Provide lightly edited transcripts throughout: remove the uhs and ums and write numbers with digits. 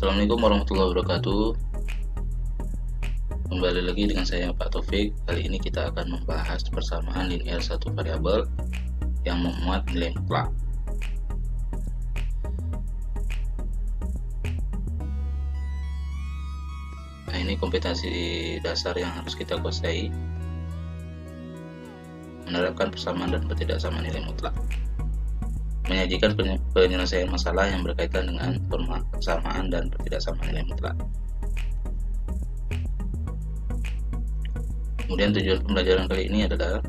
Assalamualaikum warahmatullahi wabarakatuh. Kembali lagi dengan saya Pak Taufik. Kali ini kita akan membahas persamaan linear satu variabel yang memuat nilai mutlak. Nah, ini kompetensi dasar yang harus kita kuasai, menerapkan persamaan dan ketidaksamaan nilai mutlak, menyajikan penyelesaian masalah yang berkaitan dengan persamaan dan ketidaksamaan nilai mutlak. Kemudian tujuan pembelajaran kali ini adalah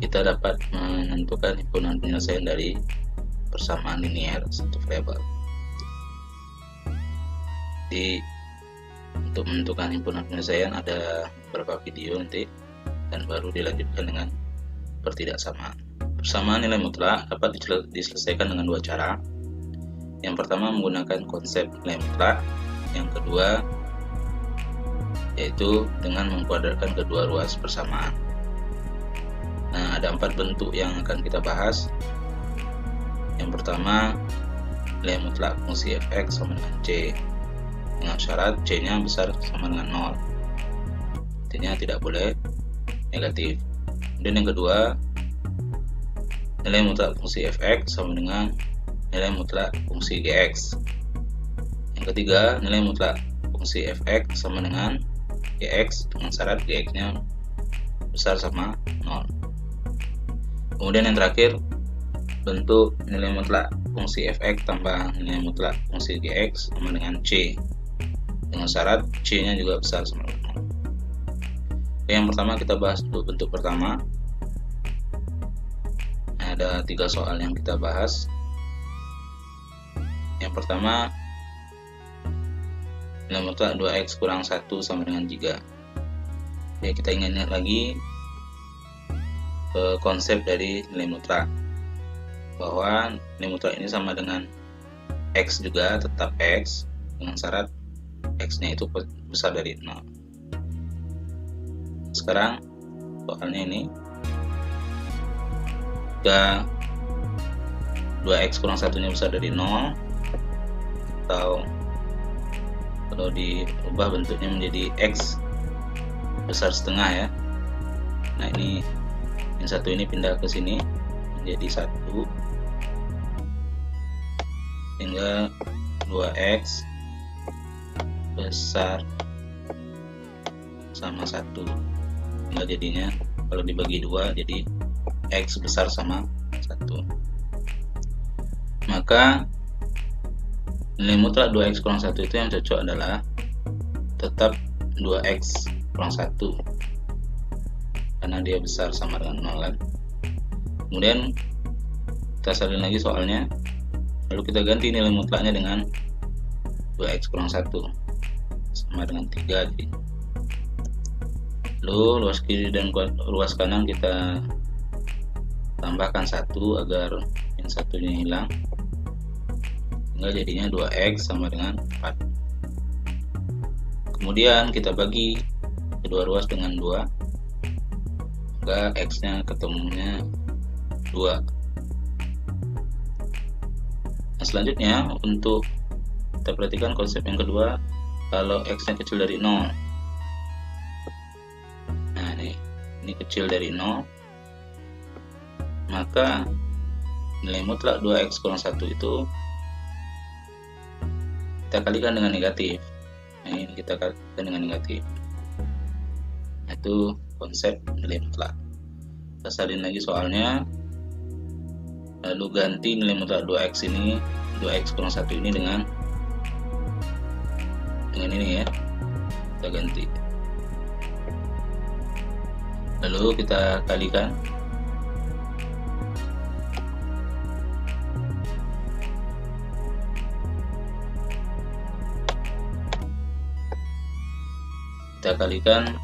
kita dapat menentukan himpunan penyelesaian dari persamaan linear satu variabel. Untuk menentukan himpunan penyelesaian ada beberapa video nanti, dan baru dilanjutkan dengan pertidaksamaan. Persamaan nilai mutlak dapat diselesaikan dengan dua cara. Yang pertama menggunakan konsep nilai mutlak, yang kedua yaitu dengan mengkuadratkan kedua ruas persamaan. Nah, ada 4 bentuk yang akan kita bahas. Yang pertama, nilai mutlak fungsi fx sama dengan c, dengan syarat c-nya besar sama dengan 0. Artinya tidak boleh negatif. Kemudian yang kedua, nilai mutlak fungsi fx sama dengan nilai mutlak fungsi gx. Yang ketiga, nilai mutlak fungsi fx sama dengan gx dengan syarat gx-nya besar sama 0. Kemudian yang terakhir, bentuk nilai mutlak fungsi fx tambah nilai mutlak fungsi gx sama dengan c, dengan syarat c-nya juga besar sama dengan 0. Oke, yang pertama kita bahas dulu bentuk pertama. Ada 3 soal yang kita bahas. Yang pertama, nilai mutlak 2x kurang 1 sama dengan 3. Ya, kita ingat lagi konsep dari nilai mutlak, bahwa nilai mutlak ini sama dengan x juga, tetap x, dengan syarat x-nya itu besar dari 0. Sekarang soalnya ini, jika 2x kurang 1 nya besar dari 0, atau kalau diubah bentuknya menjadi x besar setengah ya. Nah, ini yang satu ini pindah ke sini menjadi 1, sehingga 2x besar sama 1. Sehingga jadinya kalau dibagi 2 jadi x besar sama 1. Maka nilai mutlak 2x kurang 1 itu yang cocok adalah tetap 2x kurang 1, karena dia besar sama dengan 0 kan. Kemudian kita salin lagi soalnya, lalu kita ganti nilai mutlaknya dengan 2x kurang 1 sama dengan 3. Lalu luas kiri dan luas kanan kita tambahkan 1 agar yang satunya hilang, sehingga jadinya 2x sama dengan 4. Kemudian kita bagi kedua ruas dengan 2, maka x nya ketemunya 2. Nah, selanjutnya untuk kita perhatikan konsep yang kedua, kalau x nya kecil dari 0. Nah, ini kecil dari 0, maka nilai mutlak 2x kurang 1 itu kita kalikan dengan negatif. Nah, ini kita kalikan dengan negatif. Itu konsep nilai mutlak. Kita salin lagi soalnya, lalu ganti nilai mutlak 2x ini, 2x kurang 1 ini dengan ini ya, kita ganti. Lalu kita kalikan. Kita kalikan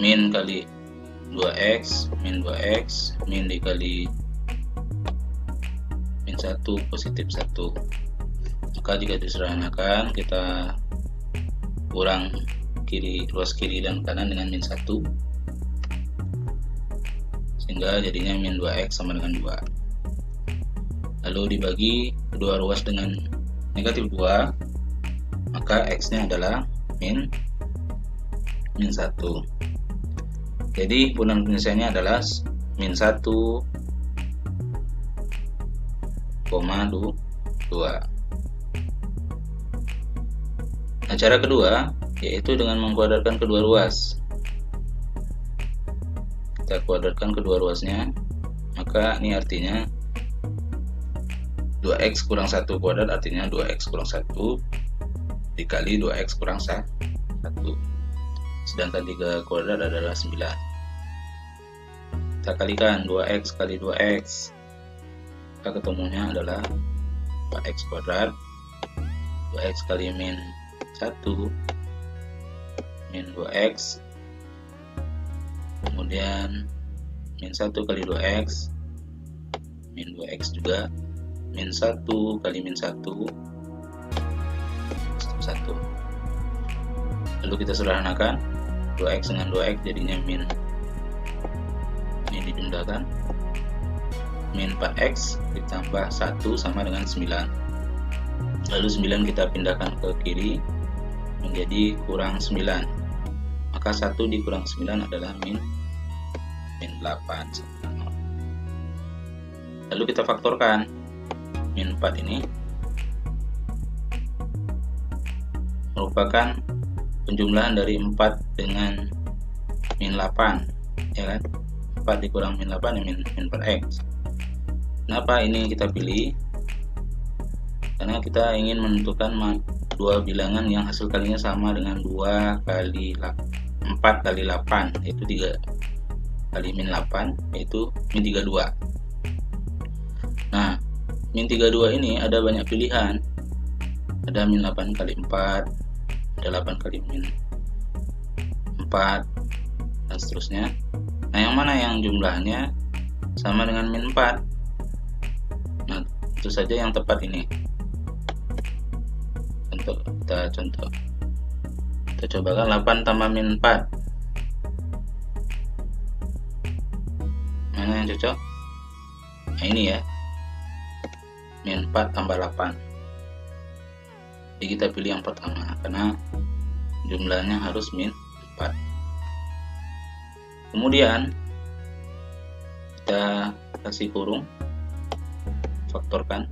min kali 2x, min 2x, min dikali min 1 positif 1. Maka jika disederhanakan, kita kurang ruas kiri dan kanan dengan min 1, sehingga jadinya min 2x sama dengan 2. Lalu dibagi kedua ruas dengan negatif 2, maka X-nya adalah min 1. Jadi himpunan penyelesaiannya adalah min 1, 2. Nah, cara kedua yaitu dengan mengkuadratkan kedua ruas. Kita kuadratkan kedua ruasnya, maka ini artinya 2x kurang 1 kuadrat artinya 2x kurang 1 dikali 2x kurang 1. Sedangkan 3 kuadrat adalah 9. Kita kalikan 2x kali 2x, maka ketemunya adalah 4x kuadrat. 2x kali min 1 min 2x, kemudian min 1 kali 2x min 2x juga, min 1 kali min 1 1. Lalu kita sederhanakan 2x dengan 2x jadinya min, ini dijumlahkan, min 4x ditambah 1 sama dengan 9. Lalu 9 kita pindahkan ke kiri menjadi kurang 9, maka 1 dikurang 9 adalah min 8. Lalu kita faktorkan min 4 ini merupakan penjumlahan dari 4 dengan min 8, ya kan? 4 dikurang min 8 ya min 4x. Kenapa ini kita pilih? Karena kita ingin menentukan dua bilangan yang hasil kalinya sama dengan 4 kali 8, yaitu 3 kali min 8, yaitu min 32. Nah, min 32 ini ada banyak pilihan. Ada min 8 kali 4, ada 8 kali min 4, dan seterusnya. Nah, yang mana yang jumlahnya sama dengan min 4? Nah, itu saja yang tepat ini. Kita cobakan 8 tambah min 4. Mana yang cocok? Nah, ini ya, min 4 tambah 8. Jadi kita pilih yang pertama karena jumlahnya harus min 4. Kemudian kita kasih kurung, faktorkan.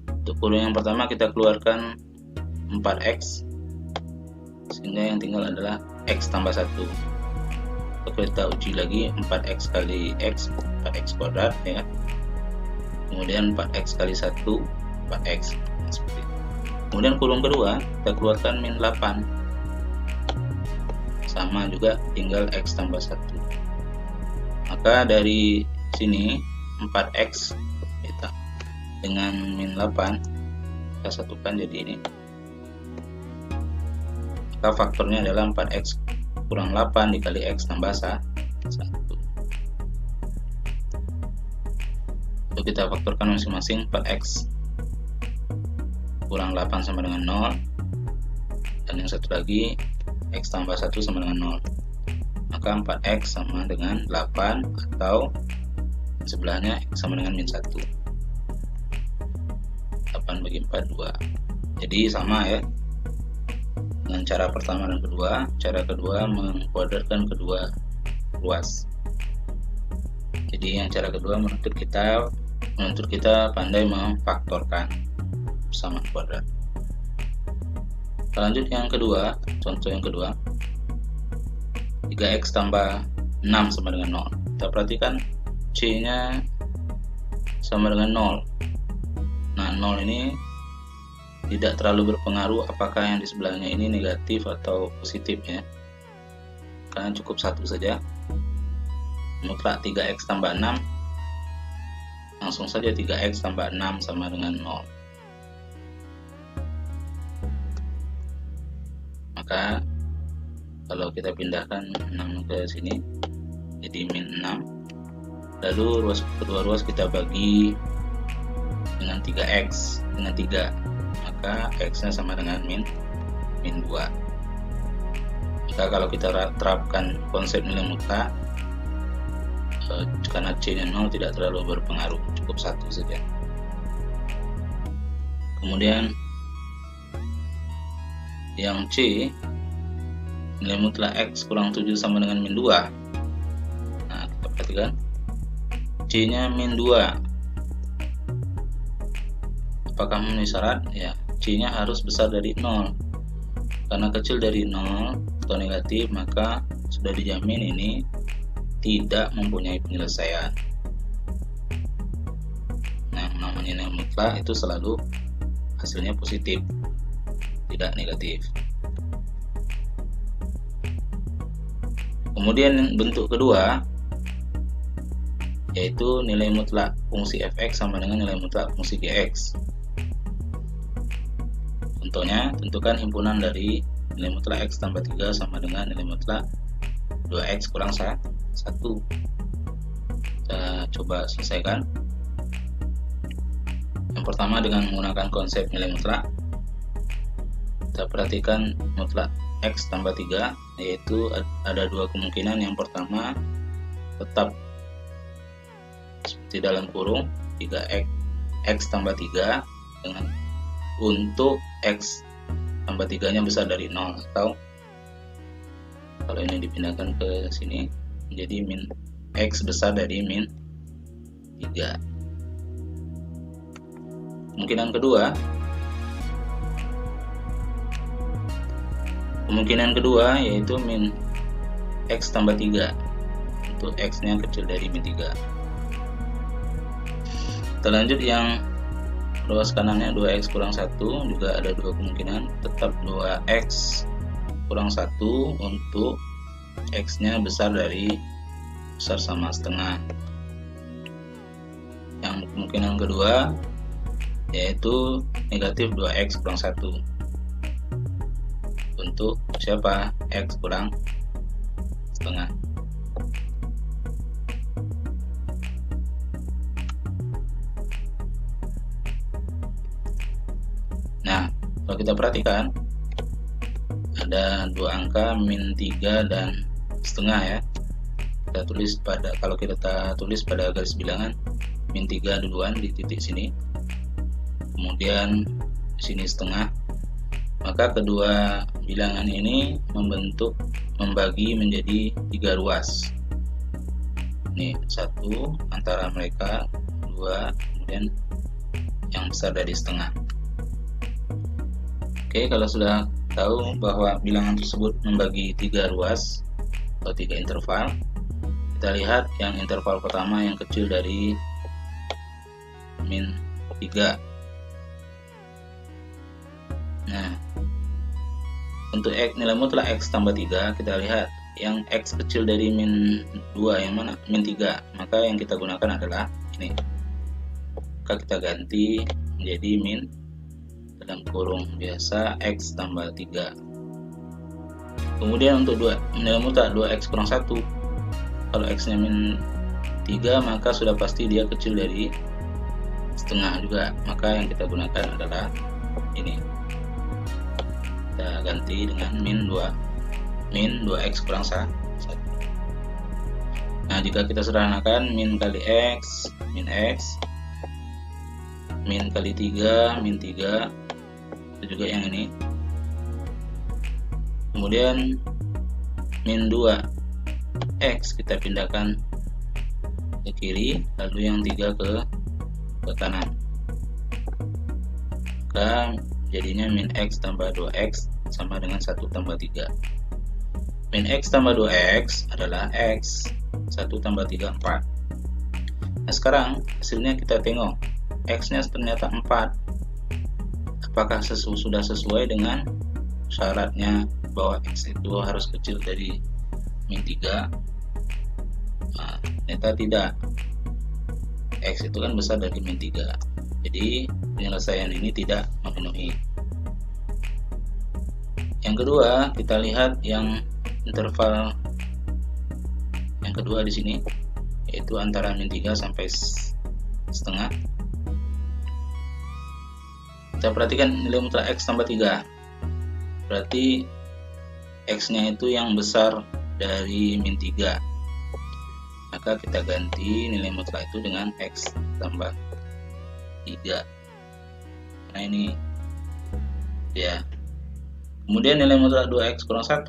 Untuk kurung yang pertama kita keluarkan 4x, sehingga yang tinggal adalah x tambah 1. Kita uji lagi 4x kali x, 4x kuadrat ya. Kemudian 4x kali 1, 4x. Seperti itu. Kemudian kurung kedua kita keluarkan min 8, sama juga tinggal x tambah 1. Maka dari sini 4x kita dengan min 8 kita satukan jadi ini, maka faktornya adalah 4x kurang 8 dikali x tambah 1. Lalu kita faktorkan masing-masing. 4x kurang 8 sama dengan 0, dan yang satu lagi x tambah 1 sama dengan 0, maka 4x sama dengan 8, atau sebelahnya x sama dengan min 1. 8 bagi 4, 2. Jadi sama ya dengan cara pertama dan kedua. Cara kedua mengkuadratkan kedua ruas. Jadi yang cara kedua menuntut kita pandai memfaktorkan persamaan kuadrat. Lanjut yang kedua, contoh yang kedua, 3x tambah 6 sama dengan 0. Kita perhatikan C nya sama dengan 0. Nah, 0 ini tidak terlalu berpengaruh apakah yang di sebelahnya ini negatif atau positif ya, karena cukup satu saja. Mutlak 3x tambah 6, langsung saja 3x tambah 6 sama dengan 0. Maka kalau kita pindahkan 6 ke sini jadi min 6. Lalu kedua ruas kita bagi dengan 3x dengan 3, maka x nya sama dengan min 2. Maka kalau kita terapkan konsep nilai mutlak, karena c nya 0 tidak terlalu berpengaruh, cukup satu saja. Kemudian yang C, nilai mutlak X kurang 7 sama dengan min 2. Nah, kita perhatikan C nya min 2. Apakah memenuhi syarat? Ya, C nya harus besar dari 0. Karena kecil dari 0 atau negatif, maka sudah dijamin ini tidak mempunyai penyelesaian. Nah, namanya nilai mutlak itu selalu hasilnya positif, tidak negatif. Kemudian bentuk kedua, yaitu nilai mutlak fungsi fx sama dengan nilai mutlak fungsi gx. Contohnya, tentukan himpunan dari nilai mutlak x tambah 3 sama dengan nilai mutlak 2x kurang 1. Kita coba selesaikan. Yang pertama dengan menggunakan konsep nilai mutlak. Kita perhatikan mutlak x tambah 3, yaitu ada dua kemungkinan. Yang pertama, tetap seperti dalam kurung 3x tambah 3 dengan untuk x tambah 3 nya besar dari 0, atau kalau ini dipindahkan ke sini menjadi min x besar dari min 3. Kemungkinan kedua yaitu min x tambah 3 untuk x nya kecil dari min 3. Kita lanjut yang luas kanannya 2x kurang 1, juga ada dua kemungkinan, tetap 2x kurang 1 untuk x nya besar sama setengah. Yang kemungkinan kedua yaitu negatif 2x kurang 1 untuk siapa? X kurang setengah. Nah, kalau kita perhatikan ada dua angka min 3 dan setengah ya. Kalau kita tulis pada garis bilangan, min 3 duluan di titik sini, kemudian di sini setengah, maka kedua bilangan ini membagi menjadi 3 ruas. Ini 1 antara mereka, 2, kemudian yang besar dari setengah. Oke, kalau sudah tahu bahwa bilangan tersebut membagi 3 ruas atau 3 interval, kita lihat yang interval pertama yang kecil dari min 3. Nah, untuk nilai mutlak x tambah 3, kita lihat yang x kecil dari min 2 yang mana? Min 3. Maka yang kita gunakan adalah ini. Maka kita ganti menjadi min dalam kurung biasa x tambah 3. Kemudian untuk nilai mutlak 2x kurang 1, kalau x nya min 3 maka sudah pasti dia kecil dari setengah juga, maka yang kita gunakan adalah ini. Kita ganti dengan min 2x kurang 1. Nah, jika kita sederhanakan, min kali x, min x, min kali 3, min 3, itu juga yang ini. Kemudian min 2x kita pindahkan ke kiri, lalu yang 3 ke kanan. Maka jadinya min x tambah 2x sama dengan 1 tambah 3. Min x tambah 2x adalah x, 1 tambah 3, 4. Nah, sekarang hasilnya kita tengok, x nya ternyata 4. Apakah sudah sesuai dengan syaratnya bahwa x itu harus kecil dari min 3? Nah, ternyata tidak. X itu kan besar dari min 3. Jadi penyelesaian ini tidak memenuhi. Yang kedua, kita lihat yang interval yang kedua di sini, yaitu antara min 3 sampai setengah. Kita perhatikan nilai mutlak x tambah 3. Berarti x nya itu yang besar dari min 3. Maka kita ganti nilai mutlak itu dengan x tambah 3. Nah ini ya. Kemudian nilai mutlak 2x kurang 1,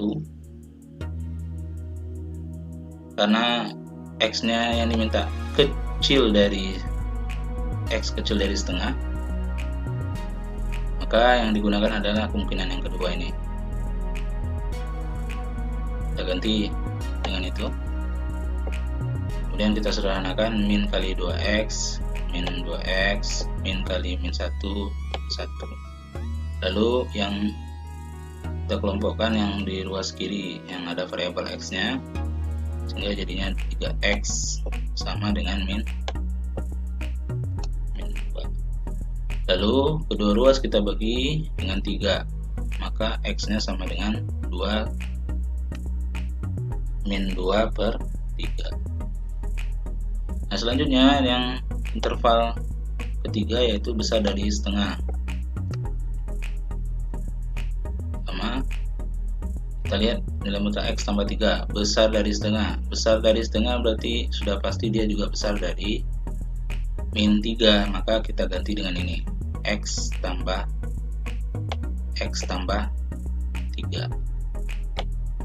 karena x nya yang diminta kecil dari setengah, maka yang digunakan adalah kemungkinan yang kedua ini. Kita ganti dengan itu. Kemudian kita sederhanakan min kali 2x, min 2x, min kali min 1, 1. Lalu yang kita kelompokkan yang di ruas kiri yang ada variabel x nya, sehingga jadinya 3x sama dengan min 2. Lalu kedua ruas kita bagi dengan 3, maka x nya sama dengan 2 min 2 per 3. Nah selanjutnya yang interval ketiga yaitu besar dari setengah. Kita lihat nilai mutlak x tambah 3, besar dari setengah. Besar dari setengah berarti sudah pasti dia juga besar dari min 3, maka kita ganti dengan ini, x tambah 3.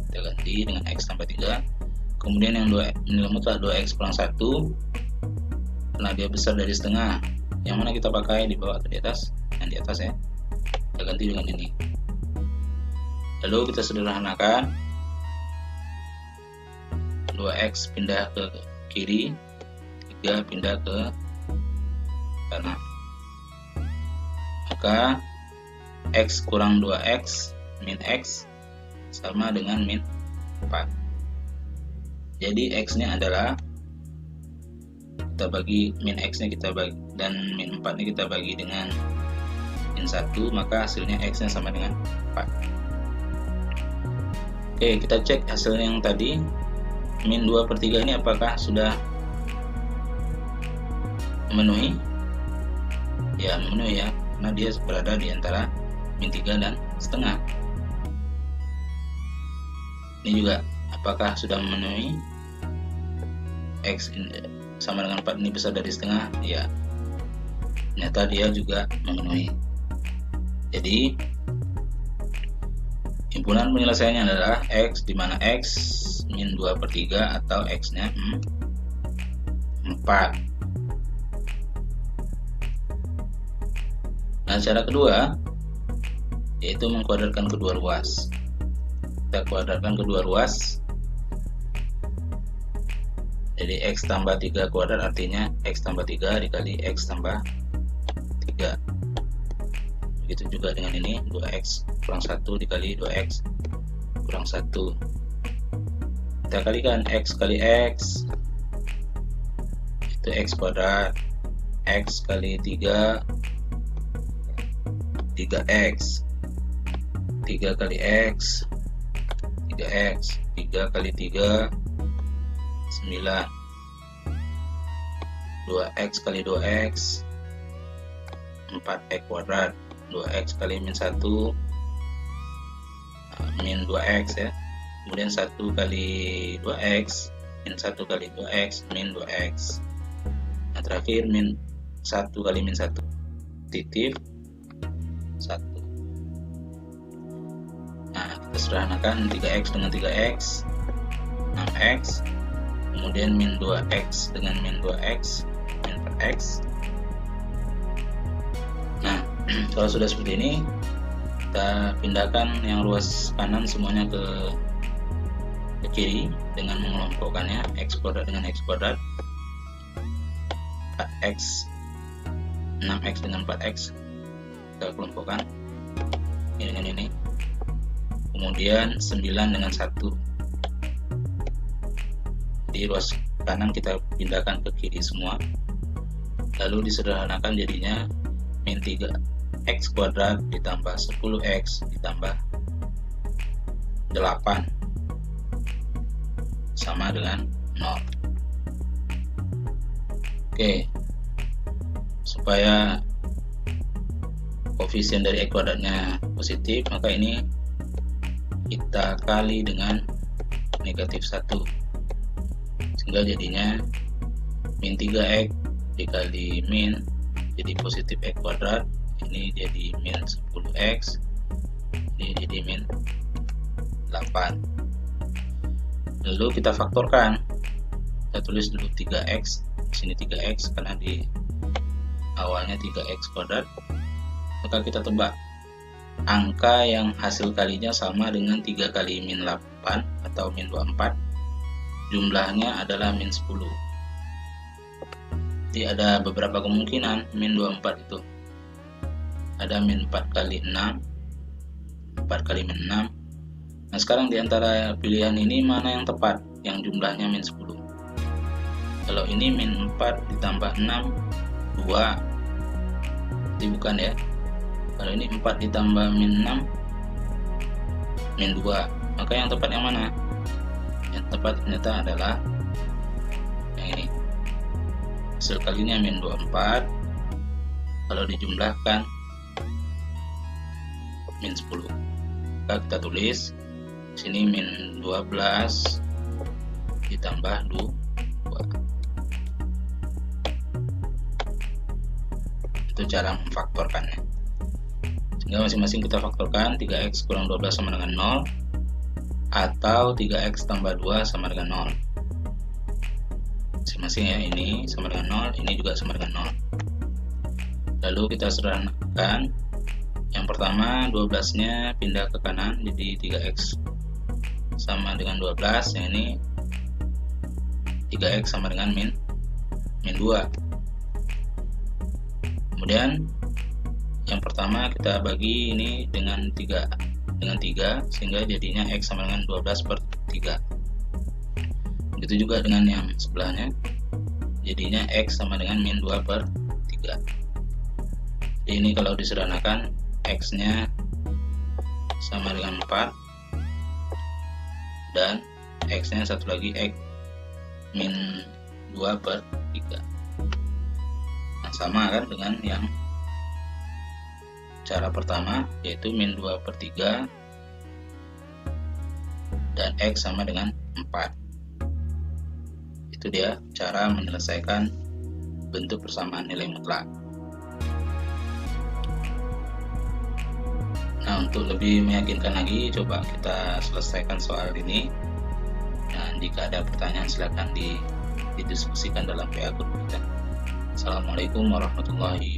Kita ganti dengan x tambah 3. Kemudian yang nilai mutlak 2x kurang 1, karena dia besar dari setengah, yang mana kita pakai di bawah atau di atas? Yang di atas ya. Kita ganti dengan ini. Lalu kita sederhanakan, 2x pindah ke kiri, 3 pindah ke kanan. Maka x kurang 2x min x sama dengan min 4. Jadi x nya adalah, kita bagi min x nya kita bagi, dan min 4 nya kita bagi dengan min 1, maka hasilnya x nya sama dengan 4. Oke, kita cek hasilnya yang tadi, min 2 per 3 ini apakah sudah memenuhi? Ya, memenuhi ya, karena dia berada di antara min 3 dan setengah. Ini juga apakah sudah memenuhi? X sama dengan 4 ini besar dari setengah? Ya, ternyata dia juga memenuhi. Jadi himpunan penyelesaiannya adalah x, di mana x min 2 per 3 atau x nya 4. Nah cara kedua yaitu mengkuadratkan kedua ruas. Kita kuadratkan kedua ruas. Jadi x tambah 3 kuadrat artinya x tambah 3 dikali x tambah 3. Begitu juga dengan ini, 2x kurang 1 dikali 2x kurang 1. Kita kalikan x kali x, itu x kuadrat, x kali 3, 3x, 3 kali x, 3x, 3 kali 3, 9, 2x kali 2x, 4x kuadrat, 2x kali min 1, min 2x ya. Kemudian 1 kali 2x, min 1 kali 2x, min 2x. Nah terakhir min 1 kali min 1, positif 1. Nah kita sederhanakan 3x dengan 3x, 6x. Kemudian min 2x dengan min 2x, min per x. Nah kalau sudah seperti ini, kita pindahkan yang ruas kanan semuanya ke kiri dengan mengelompokkannya, x kuadrat dengan x kuadrat, 4x, 6x dengan 4x kita kelompokkan ini dengan ini. Kemudian 9 dengan 1, di ruas kanan kita pindahkan ke kiri semua, lalu disederhanakan jadinya min 3x kuadrat ditambah 10x ditambah 8 sama dengan 0. Oke, supaya koefisien dari x kuadratnya positif, maka ini kita kali dengan negatif 1, sehingga jadinya min 3x dikali min, jadi positif x kuadrat, ini jadi min 10x, ini jadi min 8. Lalu kita faktorkan, kita tulis dulu 3x, sini 3x karena di awalnya 3x kuadrat. Maka kita tebak angka yang hasil kalinya sama dengan 3 kali min 8 atau min 24, jumlahnya adalah min 10. Jadi ada beberapa kemungkinan min 24 itu. Ada min 4 kali 6, 4 kali min 6. Nah sekarang diantara pilihan ini mana yang tepat, yang jumlahnya min 10? Kalau ini min 4 ditambah 6, 2. Jadi bukan ya. Kalau ini 4 ditambah min 6, min 2. Maka yang tepat yang mana? Yang tepat ternyata adalah yang ini. Hasil kalinya min 24, kalau dijumlahkan min 10. Maka kita tulis sini min 12 ditambah 2. Itu cara memfaktorkannya. Sehingga masing-masing kita faktorkan, 3x kurang 12 sama dengan 0, atau 3x tambah 2 sama dengan 0. Masing-masing ya, ini sama dengan 0, ini juga sama dengan 0. Lalu kita sederhanakan. Yang pertama 12 nya pindah ke kanan, jadi 3x sama dengan 12. Yang ini 3x sama dengan min 2. Kemudian yang pertama kita bagi ini dengan 3 sehingga jadinya x sama dengan 12 per 3. Begitu juga dengan yang sebelahnya, jadinya x sama dengan min 2 per 3. Jadi ini kalau disederhanakan, x nya sama dengan 4, dan x nya satu lagi x min 2 per 3. Nah sama kan dengan yang cara pertama, yaitu min 2 per 3 dan x sama dengan 4. Itu dia cara menyelesaikan bentuk persamaan nilai mutlak. Nah, untuk lebih meyakinkan lagi, coba kita selesaikan soal ini. Dan jika ada pertanyaan silakan didiskusikan dalam PA group kita. Assalamualaikum warahmatullahi